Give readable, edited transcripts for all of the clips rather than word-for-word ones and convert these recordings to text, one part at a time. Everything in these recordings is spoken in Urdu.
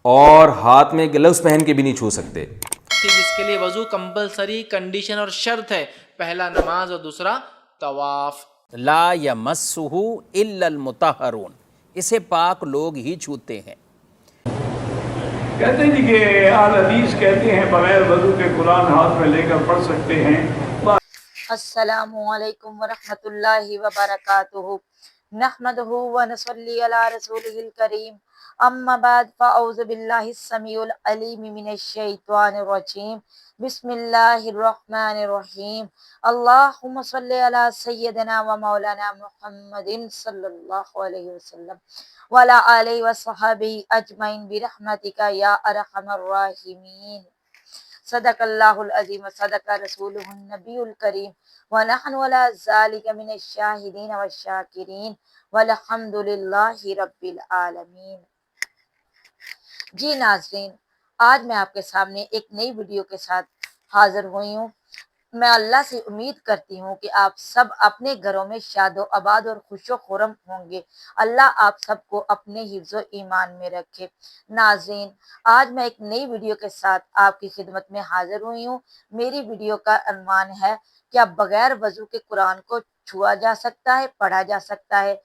اور ہاتھ میں گلوز پہن کے بھی نہیں چھو سکتے. جس کے لیے وضو کمپلسری کنڈیشن اور شرط ہے، پہلا نماز اور دوسرا طواف. لا یمسہ الا المطہرون، اسے پاک لوگ ہی چھوتے ہیں. کہتے ہیں کہ اہل حدیث کہتے ہیں بغیر وضو کے قرآن ہاتھ میں لے کر پڑھ سکتے ہیں. السلام علیکم ورحمۃ اللہ وبرکاتہ. نحمدہ ونصلی علی رسولہ الکریم. اما بعد فاعوذ باللہ السمیع العلیم من الشیطان الرجیم. بسم اللہ الرحمن الرحیم. اللہم صلی علی سیدنا و مولانا محمد صلی اللہ علیہ وسلم وعلی آلہ وصحبہ اجمعین برحمتک یا ارحم الراحمین. صدق اللہ العظیم و صدق رسولہ النبی الکریم ونحن علی ذالک من الشاہدین والشاکرین والحمد للہ رب العالمین. جی ناظرین، آج میں آپ کے سامنے ایک نئی ویڈیو کے ساتھ حاضر ہوئی ہوں. میں اللہ سے امید کرتی ہوں کہ آپ سب اپنے گھروں میں شاد و آباد اور خوش و خرم ہوں گے. اللہ آپ سب کو اپنے حفظ و ایمان میں رکھے. ناظرین، آج میں ایک نئی ویڈیو کے ساتھ آپ کی خدمت میں حاضر ہوئی ہوں. میری ویڈیو کا عنوان ہے کیا بغیر وضو کے قرآن کو چھوا جا سکتا ہے، پڑھا جا سکتا ہے؟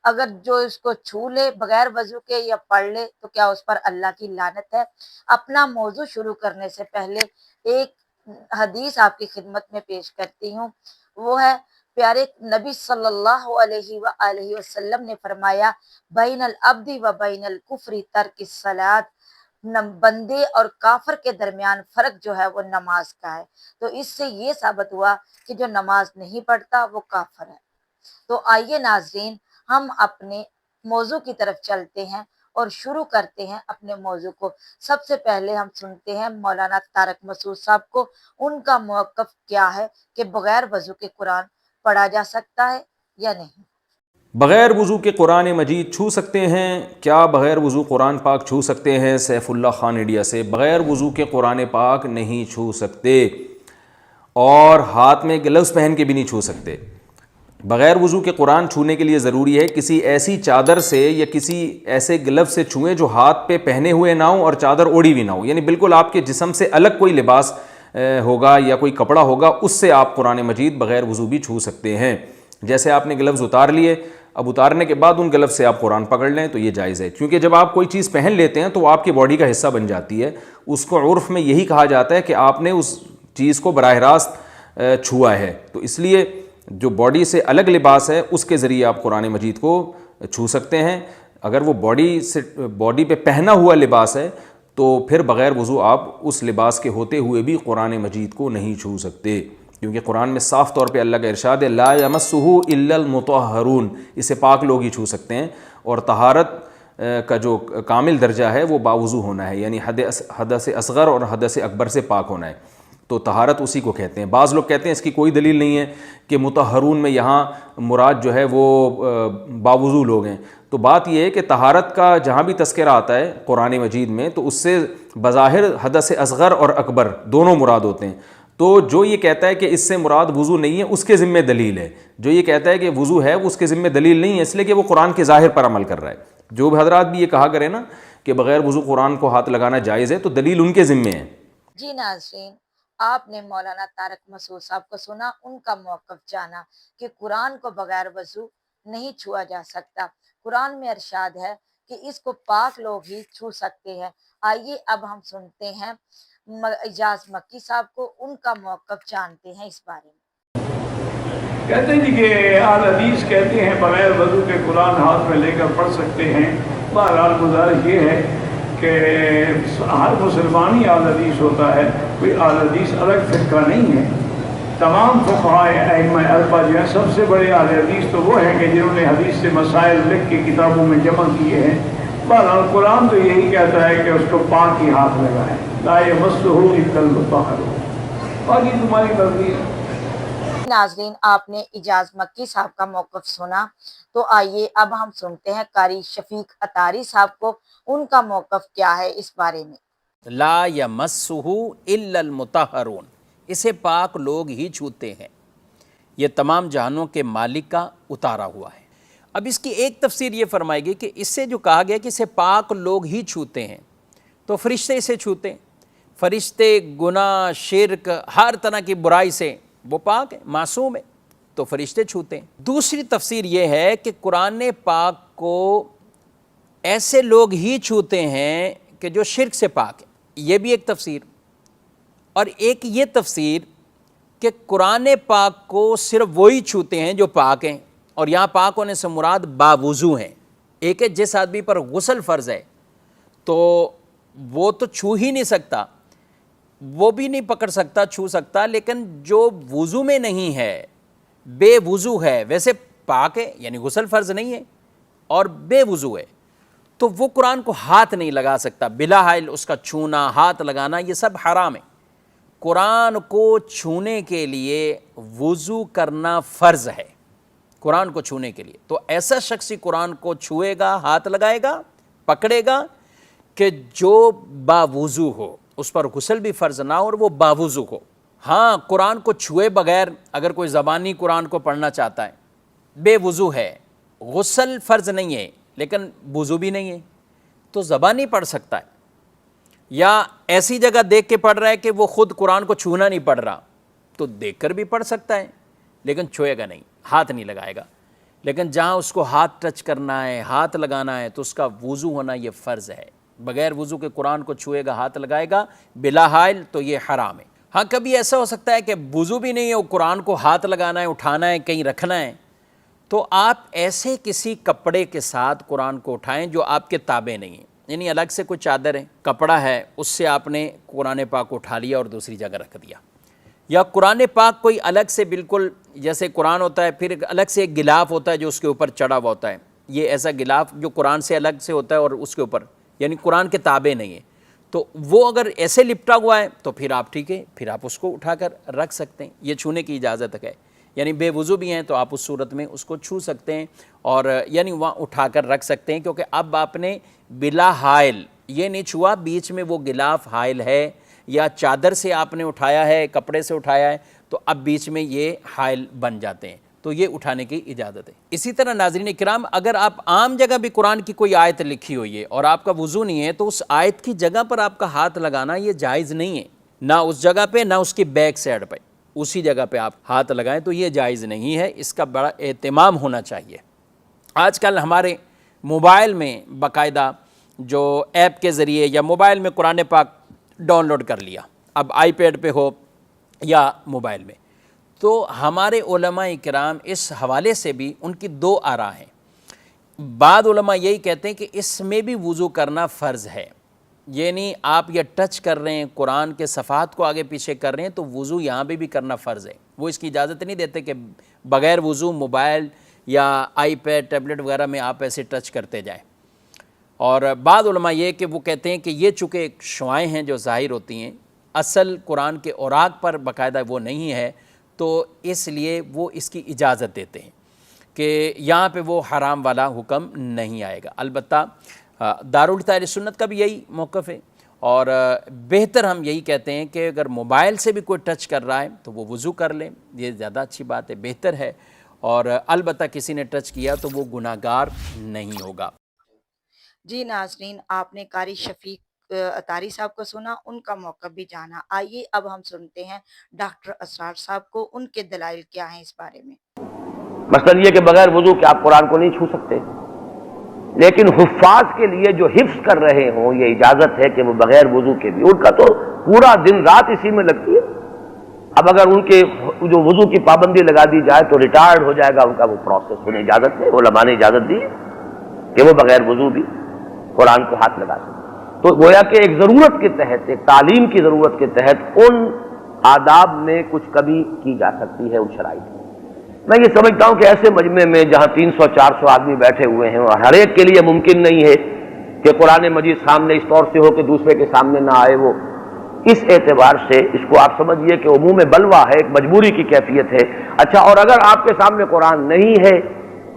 اگر جو اس کو چھو لے بغیر وضو کے یا پڑھ لے تو کیا اس پر اللہ کی لعنت ہے؟ اپنا موضوع شروع کرنے سے پہلے ایک حدیث آپ کی خدمت میں پیش کرتی ہوں. وہ ہے پیارے نبی صلی اللہ علیہ وآلہ وسلم نے فرمایا، بین العبد و بین الکفر ترک الصلاۃ. بندے اور کافر کے درمیان فرق جو ہے وہ نماز کا ہے. تو اس سے یہ ثابت ہوا کہ جو نماز نہیں پڑھتا وہ کافر ہے. تو آئیے ناظرین، ہم اپنے موضوع کی طرف چلتے ہیں اور شروع کرتے ہیں اپنے موضوع کو. سب سے پہلے ہم سنتے ہیں مولانا طارق مسعود صاحب کو، ان کا موقف کیا ہے کہ بغیر وضو کے قرآن پڑھا جا سکتا ہے یا نہیں. بغیر وضو کے قرآن مجید چھو سکتے ہیں؟ کیا بغیر وضو قرآن پاک چھو سکتے ہیں؟ سیف اللہ خان انڈیا سے، بغیر وضو کے قرآن پاک نہیں چھو سکتے اور ہاتھ میں گلوز پہن کے بھی نہیں چھو سکتے. بغیر وضو کے قرآن چھونے کے لیے ضروری ہے کسی ایسی چادر سے یا کسی ایسے گلو سے چھوئیں جو ہاتھ پہ پہنے ہوئے نہ ہوں اور چادر اوڑھی ہوئی نہ ہو، یعنی بالکل آپ کے جسم سے الگ کوئی لباس ہوگا یا کوئی کپڑا ہوگا، اس سے آپ قرآن مجید بغیر وضو بھی چھو سکتے ہیں. جیسے آپ نے گلوز اتار لیے، اب اتارنے کے بعد ان گلوز سے آپ قرآن پکڑ لیں تو یہ جائز ہے، کیونکہ جب آپ کوئی چیز پہن لیتے ہیں تو وہ آپ کی باڈی کا حصہ بن جاتی ہے. اس کو عرف میں یہی کہا جاتا ہے کہ آپ نے اس چیز کو براہ راست چھوا ہے. تو اس لیے جو باڈی سے الگ لباس ہے اس کے ذریعے آپ قرآن مجید کو چھو سکتے ہیں. اگر وہ باڈی پہ پہنا ہوا لباس ہے تو پھر بغیر وضو آپ اس لباس کے ہوتے ہوئے بھی قرآن مجید کو نہیں چھو سکتے، کیونکہ قرآن میں صاف طور پہ اللہ کا ارشاد ہے لا یمسہ الا المطہرون، اسے پاک لوگ ہی چھو سکتے ہیں. اور طہارت کا جو کامل درجہ ہے وہ باوضو ہونا ہے، یعنی حدث اصغر اور حدث اکبر سے پاک ہونا ہے. تو طہارت اسی کو کہتے ہیں. بعض لوگ کہتے ہیں اس کی کوئی دلیل نہیں ہے کہ مطہرون میں یہاں مراد جو ہے وہ باوضو لوگ ہیں. تو بات یہ ہے کہ طہارت کا جہاں بھی تذکرہ آتا ہے قرآن مجید میں تو اس سے بظاہر حدث اصغر اور اکبر دونوں مراد ہوتے ہیں. تو جو یہ کہتا ہے کہ اس سے مراد وضو نہیں ہے اس کے ذمہ دلیل ہے، جو یہ کہتا ہے کہ وضو ہے اس کے ذمہ دلیل نہیں ہے، اس لیے کہ وہ قرآن کے ظاہر پر عمل کر رہا ہے. جو حضرات بھی یہ کہا کریں نا کہ بغیر وضو قرآن کو ہاتھ لگانا جائز ہے تو دلیل ان کے ذمہ ہے. جی ناظرین، آپ نے مولانا طارق مسعود صاحب کو سنا، ان کا موقف جانا کہ قرآن کو بغیر وضو نہیں چھوا جا سکتا. قرآن میں ارشاد ہے کہ اس کو پاک لوگ ہی چھو سکتے ہیں. آئیے اب ہم سنتے ہیں اعجاز مکی صاحب کو، ان کا موقف جانتے ہیں اس بارے میں. کہتے ہیں کہ اہل حدیث کہتے ہیں بغیر وضو کے قرآن ہاتھ میں لے کر پڑھ سکتے ہیں. بہرحال گزارش یہ ہے کہ ہر مسلمان ہی اہل حدیث ہوتا ہے، کوئی اہل حدیث الگ فرقہ نہیں ہے. تمام فقہائے ائمہ اربعہ جو ہیں سب سے بڑے اہل حدیث تو وہ ہیں کہ جنہوں نے حدیث سے مسائل لکھ کے کتابوں میں جمع کیے ہیں. بہرحال قرآن تو یہی کہتا ہے کہ اس کو پاک ہی ہاتھ لگائیں، لا یمسہ الا المطہرون. باقی تمہاری مرضی ہے. ناظرین، آپ نے اعجاز مکی صاحب کا موقف سنا، تو آئیے اب ہم سنتے ہیں قاری شفیق اتاری صاحب کو، ان کا موقف کیا ہے اس بارے میں. لا یمسہ الا المطہرون، اسے پاک لوگ ہی چھوتے ہیں. یہ تمام جہانوں کے مالک کا اتارا ہوا ہے. اب اس کی ایک تفسیر یہ فرمائے گی کہ اس سے جو کہا گیا کہ اسے پاک لوگ ہی چھوتے ہیں، تو فرشتے اسے چھوتے ہیں. فرشتے گناہ، شرک، ہر طرح کی برائی سے وہ پاک ہے، معصوم ہے، تو فرشتے چھوتے ہیں. دوسری تفسیر یہ ہے کہ قرآن پاک کو ایسے لوگ ہی چھوتے ہیں کہ جو شرک سے پاک ہیں، یہ بھی ایک تفسیر. اور ایک یہ تفسیر کہ قرآن پاک کو صرف وہی چھوتے ہیں جو پاک ہیں، اور یہاں پاک ہونے سے مراد باوضو ہیں. ایک ہے جس آدمی پر غسل فرض ہے تو وہ تو چھو ہی نہیں سکتا، وہ بھی نہیں پکڑ سکتا، چھو سکتا، لیکن جو وضو میں نہیں ہے، بے وضو ہے، ویسے پاک ہے، یعنی غسل فرض نہیں ہے اور بے وضو ہے، تو وہ قرآن کو ہاتھ نہیں لگا سکتا. بلا حائل اس کا چھونا، ہاتھ لگانا، یہ سب حرام ہے. قرآن کو چھونے کے لیے وضو کرنا فرض ہے، قرآن کو چھونے کے لیے. تو ایسا شخص ہی قرآن کو چھوئے گا، ہاتھ لگائے گا، پکڑے گا، کہ جو باوضو ہو، اس پر غسل بھی فرض نہ ہو اور وہ باوضو ہو. ہاں قرآن کو چھوئے بغیر اگر کوئی زبانی قرآن کو پڑھنا چاہتا ہے، بے وضو ہے، غسل فرض نہیں ہے لیکن وضو بھی نہیں ہے، تو زبانی پڑھ سکتا ہے. یا ایسی جگہ دیکھ کے پڑھ رہا ہے کہ وہ خود قرآن کو چھونا نہیں پڑھ رہا، تو دیکھ کر بھی پڑھ سکتا ہے لیکن چھوئے گا نہیں، ہاتھ نہیں لگائے گا. لیکن جہاں اس کو ہاتھ ٹچ کرنا ہے، ہاتھ لگانا ہے، تو اس کا وضو ہونا یہ فرض ہے. بغیر وضو کے قرآن کو چھوئے گا، ہاتھ لگائے گا بلا حائل، تو یہ حرام ہے. ہاں کبھی ایسا ہو سکتا ہے کہ وضو بھی نہیں ہے، قرآن کو ہاتھ لگانا ہے، اٹھانا ہے، کہیں رکھنا ہے، تو آپ ایسے کسی کپڑے کے ساتھ قرآن کو اٹھائیں جو آپ کے تابع نہیں ہیں. یعنی الگ سے کوئی چادر ہے، کپڑا ہے، اس سے آپ نے قرآن پاک کو اٹھا لیا اور دوسری جگہ رکھ دیا. یا قرآن پاک کوئی الگ سے بالکل جیسے قرآن ہوتا ہے، پھر الگ سے ایک غلاف ہوتا ہے جو اس کے اوپر چڑھا ہوا ہوتا ہے، یہ ایسا غلاف جو قرآن سے الگ سے ہوتا ہے اور اس کے اوپر یعنی قرآن کے تابع نہیں ہے، تو وہ اگر ایسے لپٹا ہوا ہے تو پھر آپ ٹھیک ہے، پھر آپ اس کو اٹھا کر رکھ سکتے ہیں، یہ چھونے کی اجازت ہے. یعنی بے وضو بھی ہیں تو آپ اس صورت میں اس کو چھو سکتے ہیں اور یعنی وہاں اٹھا کر رکھ سکتے ہیں، کیونکہ اب آپ نے بلا حائل یہ نہیں چھوا، بیچ میں وہ غلاف حائل ہے یا چادر سے آپ نے اٹھایا ہے، کپڑے سے اٹھایا ہے، تو اب بیچ میں یہ حائل بن جاتے ہیں، تو یہ اٹھانے کی اجازت ہے. اسی طرح ناظرین کرام، اگر آپ عام جگہ بھی قرآن کی کوئی آیت لکھی ہوئی ہے اور آپ کا وضو نہیں ہے، تو اس آیت کی جگہ پر آپ کا ہاتھ لگانا یہ جائز نہیں ہے، نہ اس جگہ پہ نہ اس کی بیک سائڈ پہ، اسی جگہ پہ آپ ہاتھ لگائیں تو یہ جائز نہیں ہے. اس کا بڑا اہتمام ہونا چاہیے. آج کل ہمارے موبائل میں باقاعدہ جو ایپ کے ذریعے یا موبائل میں قرآن پاک ڈاؤن لوڈ کر لیا، اب آئی پیڈ پہ ہو یا موبائل میں، تو ہمارے علماء کرام اس حوالے سے بھی ان کی دو آراء ہیں. بعض علماء یہی کہتے ہیں کہ اس میں بھی وضو کرنا فرض ہے، یعنی آپ یہ ٹچ کر رہے ہیں، قرآن کے صفحات کو آگے پیچھے کر رہے ہیں، تو وضو یہاں بھی کرنا فرض ہے. وہ اس کی اجازت نہیں دیتے کہ بغیر وضو موبائل یا آئی پیڈ، ٹیبلٹ وغیرہ میں آپ ایسے ٹچ کرتے جائیں. اور بعض علماء یہ کہ وہ کہتے ہیں کہ یہ چونکہ ایک شعائیں ہیں جو ظاہر ہوتی ہیں، اصل قرآن کے اوراق پر باقاعدہ وہ نہیں ہے، تو اس لیے وہ اس کی اجازت دیتے ہیں کہ یہاں پہ وہ حرام والا حکم نہیں آئے گا. البتہ دارالفتہ اہل سنت کا بھی یہی موقف ہے، اور بہتر ہم یہی کہتے ہیں کہ اگر موبائل سے بھی کوئی ٹچ کر رہا ہے تو وہ وضو کر لیں، یہ زیادہ اچھی بات ہے، بہتر ہے. اور البتہ کسی نے ٹچ کیا تو وہ گناہ گار نہیں ہوگا. جی ناظرین، آپ نے قاری شفیق اطاری صاحب کو سنا، ان کا موقف بھی جانا. آئیے اب ہم سنتے ہیں ڈاکٹر اسرار صاحب کو، ان کے دلائل کیا ہیں اس بارے میں. مثلا یہ کہ بغیر وضو کے آپ قرآن کو نہیں چھو سکتے، لیکن حفاظ کے لیے جو حفظ کر رہے ہوں یہ اجازت ہے کہ وہ بغیر وضو کے بھی، ان کا تو پورا دن رات اسی میں لگتی ہے. اب اگر ان کے جو وضو کی پابندی لگا دی جائے تو ریٹائرڈ ہو جائے گا ان کا وہ پروسیس. انہیں اجازت ہے، علماء نے اجازت دی کہ وہ بغیر وضو بھی قرآن کو ہاتھ لگا سکتے. تو گویا کہ ایک ضرورت کے تحت، ایک تعلیم کی ضرورت کے تحت ان آداب میں کچھ کمی کی جا سکتی ہے ان شرائط میں. میں یہ سمجھتا ہوں کہ ایسے مجمع میں جہاں 300-400 آدمی بیٹھے ہوئے ہیں اور ہر ایک کے لیے ممکن نہیں ہے کہ قرآن مجید سامنے اس طور سے ہو کہ دوسرے کے سامنے نہ آئے، وہ اس اعتبار سے اس کو آپ سمجھیے کہ عموم بلوہ ہے، ایک مجبوری کی کیفیت ہے. اچھا، اور اگر آپ کے سامنے قرآن نہیں ہے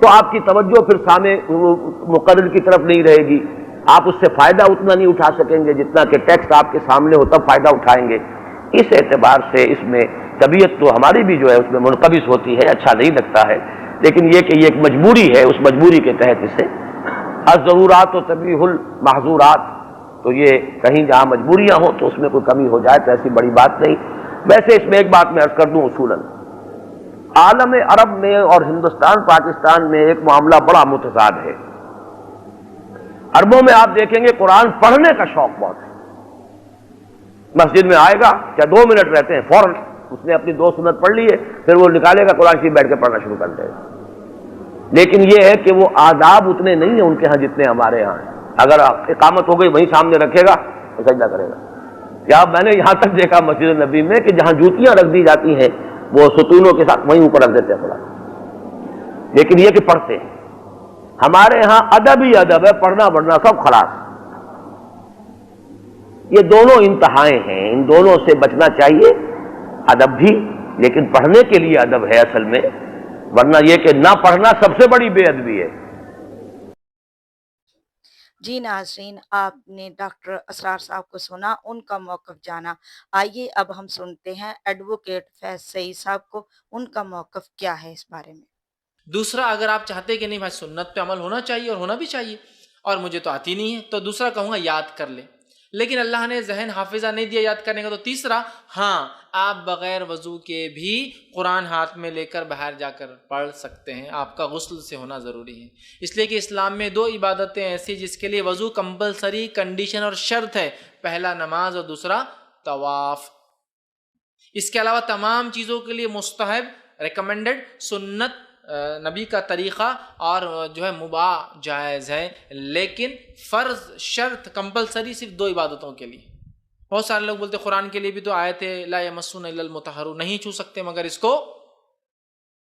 تو آپ کی توجہ پھر سامنے مقرر کی طرف نہیں رہے گی، آپ اس سے فائدہ اتنا نہیں اٹھا سکیں گے جتنا کہ ٹیکسٹ آپ کے سامنے ہو تب فائدہ اٹھائیں گے. اس اعتبار سے اس میں طبیعت تو ہماری بھی جو ہے اس میں منقبض ہوتی ہے، اچھا نہیں لگتا ہے، لیکن یہ کہ یہ ایک مجبوری ہے، اس مجبوری کے تحت اسے الضرورات و تبیح المحظورات، تو یہ کہیں جہاں مجبوریاں ہوں تو اس میں کوئی کمی ہو جائے تو ایسی بڑی بات نہیں. ویسے اس میں ایک بات میں عرض کر دوں اصولاً عالم عرب میں اور ہندوستان پاکستان میں ایک معاملہ بڑا متضاد ہے. عربوں میں آپ دیکھیں گے قرآن پڑھنے کا شوق بہت ہے. مسجد میں آئے گا کیا 2 منٹ رہتے ہیں فوراً اس نے اپنی 2 سنت پڑھ لی ہے پھر وہ نکالے گا قرآن شریف بیٹھ کے پڑھنا شروع کر دے گا. لیکن یہ ہے کہ وہ آداب اتنے نہیں ہیں ان کے ہاں جتنے ہمارے ہاں ہیں. اگر اقامت ہو گئی وہیں سامنے رکھے گا تو سجدہ کرے گا. کیا میں نے یہاں تک دیکھا مسجد نبی میں کہ جہاں جوتیاں رکھ دی جاتی ہیں وہ ستونوں کے ساتھ وہیں اوپر رکھ دیتے ہیں قرآن. لیکن یہ کہ پڑھتے ہیں. ہمارے ہاں ادب ہی ادب ہے, پڑھنا بڑھنا سب خلاص. یہ دونوں انتہائیں ہیں, ان دونوں سے بچنا چاہیے. ادب بھی لیکن پڑھنے کے لیے ادب ہے اصل میں, ورنہ یہ کہ نہ پڑھنا سب سے بڑی بے ادبی ہے. جی ناظرین, آپ نے ڈاکٹر اسرار صاحب کو سنا, ان کا موقف جانا. آئیے اب ہم سنتے ہیں ایڈوکیٹ فیض سعید صاحب کو, ان کا موقف کیا ہے اس بارے میں. دوسرا, اگر آپ چاہتے کہ نہیں بھائی سنت پہ عمل ہونا چاہیے اور ہونا بھی چاہیے اور مجھے تو آتی نہیں ہے, تو دوسرا کہوں گا یاد کر لیں. لیکن اللہ نے ذہن حافظہ نہیں دیا یاد کرنے کا. تو تیسرا, ہاں آپ بغیر وضو کے بھی قرآن ہاتھ میں لے کر باہر جا کر پڑھ سکتے ہیں. آپ کا غسل سے ہونا ضروری ہے, اس لیے کہ اسلام میں 2 عبادتیں ایسی جس کے لیے وضو کمپلسری کنڈیشن اور شرط ہے. پہلا نماز اور دوسرا طواف. اس کے علاوہ تمام چیزوں کے لیے مستحب ریکمینڈڈ سنت نبی کا طریقہ اور جو ہے مباح جائز ہے. لیکن فرض شرط کمپلسری صرف 2 عبادتوں کے لیے. بہت سارے لوگ بولتے قرآن کے لیے بھی تو آیت ہے لا یمسون الا المطہرون, نہیں چھو سکتے مگر اس کو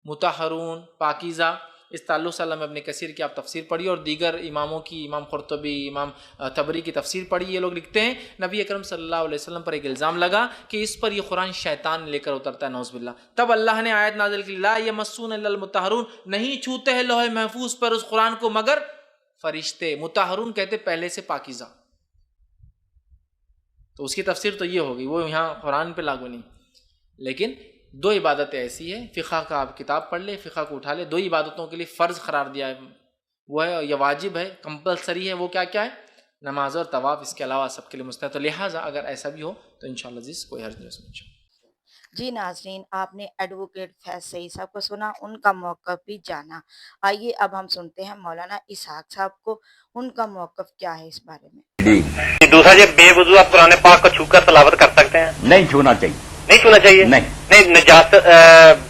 مطہرون پاکیزہ. اس تعلق سے علامہ ابن کثیر کی آپ تفسیر پڑھیے اور دیگر اماموں کی, امام قرطبی, امام طبری کی تفسیر پڑھی. یہ لوگ لکھتے ہیں نبی اکرم صلی اللہ علیہ وسلم پر ایک الزام لگا کہ اس پر یہ قرآن شیطان لے کر اترتا ہے, نعوذ باللہ. تب اللہ نے آیت نازل کی لا یمسون الا المطہرون, نہیں چھوتے ہیں لوح محفوظ پر اس قرآن کو مگر فرشتے. مطہرون کہتے پہلے سے پاکیزہ. تو اس کی تفسیر تو یہ ہوگی, وہ یہاں قرآن پہ لاگو نہیں. لیکن 2 عبادتیں ایسی ہیں, فقہ کا آپ کتاب پڑھ لے, فقہ کو اٹھا لے, 2 عبادتوں کے لیے فرض قرار دیا ہے, وہ ہے یہ واجب ہے کمپلسری ہے. وہ کیا کیا ہے؟ نماز اور طواف. اس کے علاوہ سب کے لیے مستحب. تو لہٰذا اگر ایسا بھی ہو تو انشاءاللہ عزیز کوئی حرج نہیں اس میں. جی ناظرین, آپ نے ایڈوکیٹ فیض سعید صاحب کو سنا, ان کا موقف بھی جانا. آئیے اب ہم سنتے ہیں مولانا اسحاق صاحب کو, ان کا موقف کیا ہے اس بارے میں. دوسرا, یہ بے وضو آپ قرآن پاک کو چھو کر تلاوت کر سکتے ہیں؟ نہیں چھونا چاہیے. نہیں چھونا چاہیے؟ نہیں. نجاست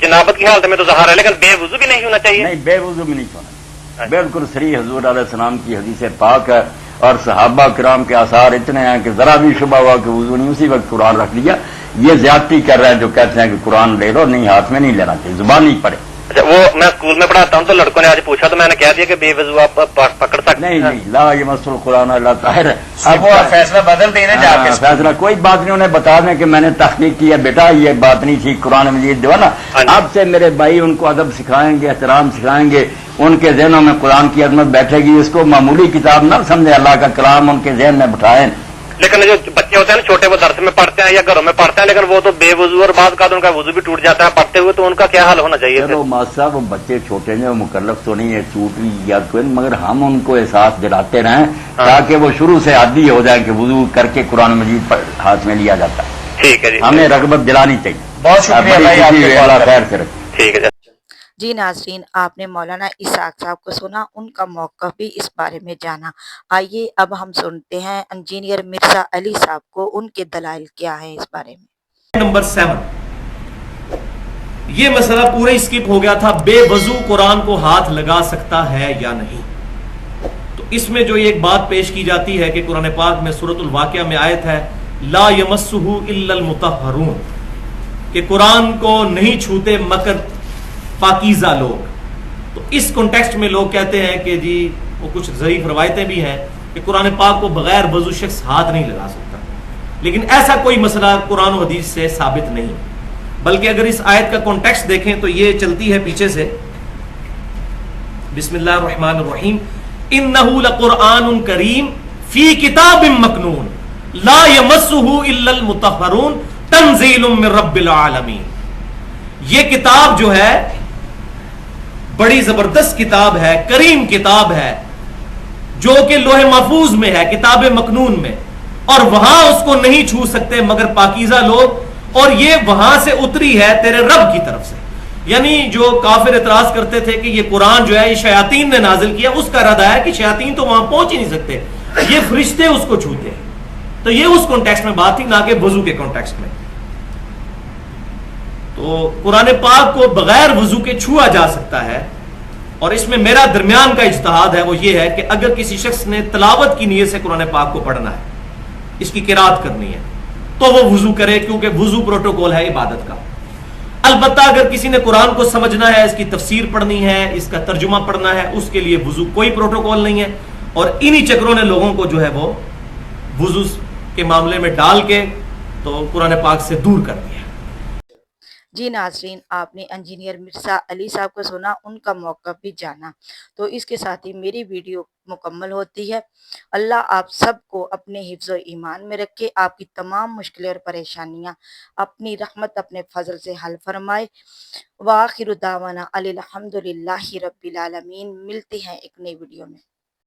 جنابت کی حالت میں تو ظاہر ہے, لیکن بے وضو بھی نہیں چھونا چاہیے؟ نہیں, بے وضو بھی نہیں چھونا. بالکل صحیح حضور علیہ السلام کی حدیث پاک ہے اور صحابہ کرام کے آثار اتنے ہیں کہ ذرا بھی شبہ ہوا کہ وضو نہیں اسی وقت قرآن رکھ لیا. یہ زیادتی کر رہے ہیں جو کہتے ہیں کہ قرآن لے لو, نہیں ہاتھ میں نہیں لینا چاہیے, زبان نہیں پڑے. اچھا, وہ میں اسکول میں پڑھاتا ہوں تو لڑکوں نے آج پوچھا تو میں نے کہہ دیا کہ بے وضو آپ پکڑ سکتے ہیں. نہیں, لا یمس القرآن الا طاہر. اب وہ فیصلہ بدل دینا جا کے. فیصلہ کوئی بات نہیں, انہیں بتا دیں کہ میں نے تحقیق کی ہے بیٹا, یہ بات نہیں تھی. قرآن مجید جو ہے نا, اب سے میرے بھائی ان کو ادب سکھائیں گے, احترام سکھائیں گے, ان کے ذہنوں میں قرآن کی عظمت بیٹھے گی. اس کو معمولی کتاب نہ سمجھے, اللہ کا کلام ان کے ذہن میں بٹھائیں. لیکن جو بچے ہوتے ہیں نا چھوٹے, وہ درس میں پڑھتے ہیں یا گھروں میں پڑھتے ہیں, لیکن وہ تو بے وضو اور بعد کا ان کا وضو بھی ٹوٹ جاتا ہے پڑھتے ہوئے, تو ان کا کیا حال ہونا چاہیے؟ چلو ماس صاحب, وہ بچے چھوٹے ہیں, وہ مکلف تو نہیں ہے, ٹوٹ یا کوئی, مگر ہم ان کو احساس دلاتے رہیں تاکہ وہ شروع سے عادی ہو جائیں کہ وضو کر کے قرآن مجید ہاتھ میں لیا جاتا ہے. ٹھیک ہے جی, ہمیں رغبت دلانی چاہیے. بہت شکریہ بھائی, آپ خیر سے رکھیں. ٹھیک ہے. جی ناظرین, آپ نے مولانا اسحاق صاحب کو سنا, ان کا موقف بھی اس بارے میں جانا. آئیے اب ہم سنتے ہیں انجینئر مرزا علی صاحب کو, ان کے دلائل کیا ہیں اس بارے میں. نمبر 7, یہ مسئلہ پورا اسکپ ہو گیا تھا, بے وضو قرآن کو ہاتھ لگا سکتا ہے یا نہیں. تو اس میں جو ایک بات پیش کی جاتی ہے کہ قرآن پاک میں سورۃ الواقعہ میں آیت ہے لا یمسہ الا المطہرون, کہ قرآن کو نہیں چھوتے مگر پاکیزہ لوگ. تو اس کانٹیکسٹ میں لوگ کہتے ہیں کہ جی وہ کچھ ضعیف روایتیں بھی ہیں کہ قرآن پاک کو بغیر وضو شخص ہاتھ نہیں لگا سکتا, لیکن ایسا کوئی مسئلہ قرآن و حدیث سے ثابت نہیں. بلکہ اگر اس آیت کا کانٹیکسٹ دیکھیں تو یہ چلتی ہے پیچھے سے, بسم اللہ الرحمن الرحیم, انہ لقرآن کریم فی کتاب مکنون لا یمسہ الا المطہرون تنزیل من رب العالمین. یہ کتاب جو ہے بڑی زبردست کتاب ہے, کریم کتاب ہے, جو کہ لوح محفوظ میں ہے, کتاب مکنون میں, اور وہاں اس کو نہیں چھو سکتے مگر پاکیزہ لوگ، اور یہ وہاں سے اتری ہے تیرے رب کی طرف سے. یعنی جو کافر اعتراض کرتے تھے کہ یہ قرآن جو ہے یہ شیاطین نے نازل کیا، اس کا رد ہے کہ شیاطین تو وہاں پہنچ ہی نہیں سکتے، یہ فرشتے اس کو چھوتے ہیں. تو یہ اس کانٹیکسٹ میں بات تھی، نہ کہ وضو کے کانٹیکسٹ میں. تو قرآن پاک کو بغیر وضو کے چھوا جا سکتا ہے، اور اس میں میرا درمیان کا اجتہاد ہے، وہ یہ ہے کہ اگر کسی شخص نے تلاوت کی نیت سے قرآن پاک کو پڑھنا ہے، اس کی قرات کرنی ہے، تو وہ وضو کرے، کیونکہ وضو پروٹوکول ہے عبادت کا. البتہ اگر کسی نے قرآن کو سمجھنا ہے، اس کی تفسیر پڑھنی ہے، اس کا ترجمہ پڑھنا ہے، اس کے لیے وضو کوئی پروٹوکول نہیں ہے. اور انہی چکروں نے لوگوں کو جو ہے وہ وضو کے معاملے میں ڈال کے تو قرآن پاک سے دور کر دیا. جی ناظرین، آپ نے انجینئر مرزا علی صاحب کو سنا، ان کا موقف بھی جانا. تو اس کے ساتھ ہی میری ویڈیو مکمل ہوتی ہے. اللہ آپ سب کو اپنے حفظ و ایمان میں رکھے، آپ کی تمام مشکلیں اور پریشانیاں اپنی رحمت اپنے فضل سے حل فرمائے. وآخر دعوانا الحمدللہ رب العالمین. ملتے ہیں ایک نئی ویڈیو میں.